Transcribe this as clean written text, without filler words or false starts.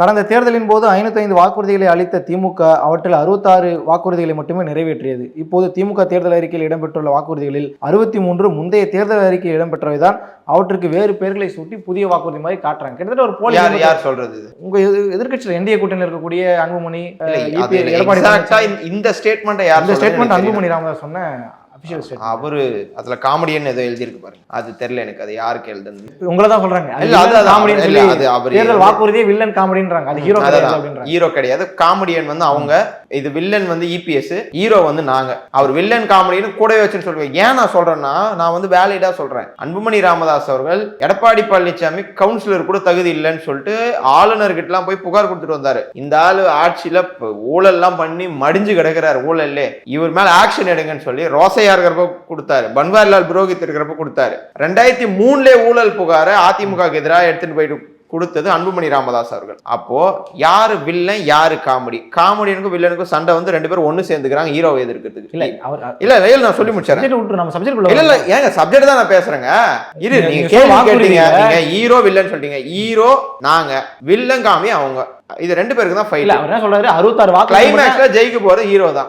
கடந்த தேர்தலின் போது 505 வாக்குறுதிகளை அளித்த திமுக அவற்றில் 66 வாக்குறுதிகளை மட்டுமே நிறைவேற்றியது. இப்போது திமுக தேர்தல் அறிக்கையில் இடம்பெற்றுள்ள வாக்குறுதிகளில் 63 முந்தைய தேர்தல் அறிக்கையில் இடம்பெற்றவைதான். அவற்றுக்கு வேறு பெயர்களை சூட்டி புதிய வாக்குறுதி மாதிரி காட்டுறாங்க. கிட்டத்தட்ட ஒரு போலி. யார் சொல்றது? உங்க எதிர்க்கட்சியில் என்டிஏ கூட்டணியில் இருக்கக்கூடிய அன்புமணி, இந்த ஸ்டேட்மெண்ட் யார்? இந்த ஸ்டேட்மெண்ட் அன்புமணி ராமதாஸ் சொன்ன அவரு அதுல காமெடியன் ஏதோ எழுதிருக்கு பாருங்க, அது தெரியல எனக்கு, அது யாருக்கு எழுதுன்னு. உங்களை தான் சொல்றாங்க. வாக்குறுதியே வில்லன் காமெடின்றாங்க. அது ஹீரோ கிடையாது. ஹீரோ கிடையாது, காமெடியன் வந்து அவங்க. இது வில்லன் வந்து இபிஎஸ், ஹீரோ வந்து நாங்க. அவர் வில்லன் காமெடின்னு கூடவே வச்சுன்னு சொல்லுவேன். ஏன் நான் சொல்றேன்னா, நான் வந்து வேலிடா சொல்றேன். அன்புமணி ராமதாஸ் அவர்கள் எடப்பாடி பழனிசாமி கவுன்சிலர் கூட தகுதி இல்லைன்னு சொல்லிட்டு ஆளுநர்கிட்ட எல்லாம் போய் புகார் கொடுத்துட்டு வந்தாரு. இந்த ஆளு ஆட்சியில ஊழல் எல்லாம் பண்ணி மடிஞ்சு கிடக்கிறாரு, ஊழல்ல இவர் மேல ஆக்ஷன் எடுங்கன்னு சொல்லி ரோசையா இருக்கிறப்ப கொடுத்தாரு, பன்வாரிலால் புரோஹித் இருக்கிறப்ப கொடுத்தாரு. 2003 ஊழல் புகார அதிமுக எதிராக எடுத்துட்டு போயிட்டு கொடுத்தது அன்புமணி ராமதாஸ் அவர்கள். அப்போ யாரு வில்லன் யாரு காமெடி? காமெடியனுக்கும் வில்லனுக்கும் சண்டை வந்து 2 பேரும் ஒண்ணு சேர்ந்துக்கிறாங்க ஹீரோவை எதிர்க்கிறதுக்கு. இல்ல வெயில் நான் சொல்லி முடிச்சேன். இல்ல ஏங்க சப்ஜெக்ட் தான் நான் பேசுறேங்க. இரு, நீங்க கேள்வி கேட்டீங்க, நீங்க ஹீரோ வில்லன் சொல்றீங்க. ஹீரோ நாங்க, வில்லன் காமி அவங்க. இது 2 பேருக்கு தான் ஃபைட். அவர் என்ன சொல்றாரு, 66 வாக்கு கிளைமேக்ஸ்ல ஜெயிக்க போறது ஹீரோ தான்.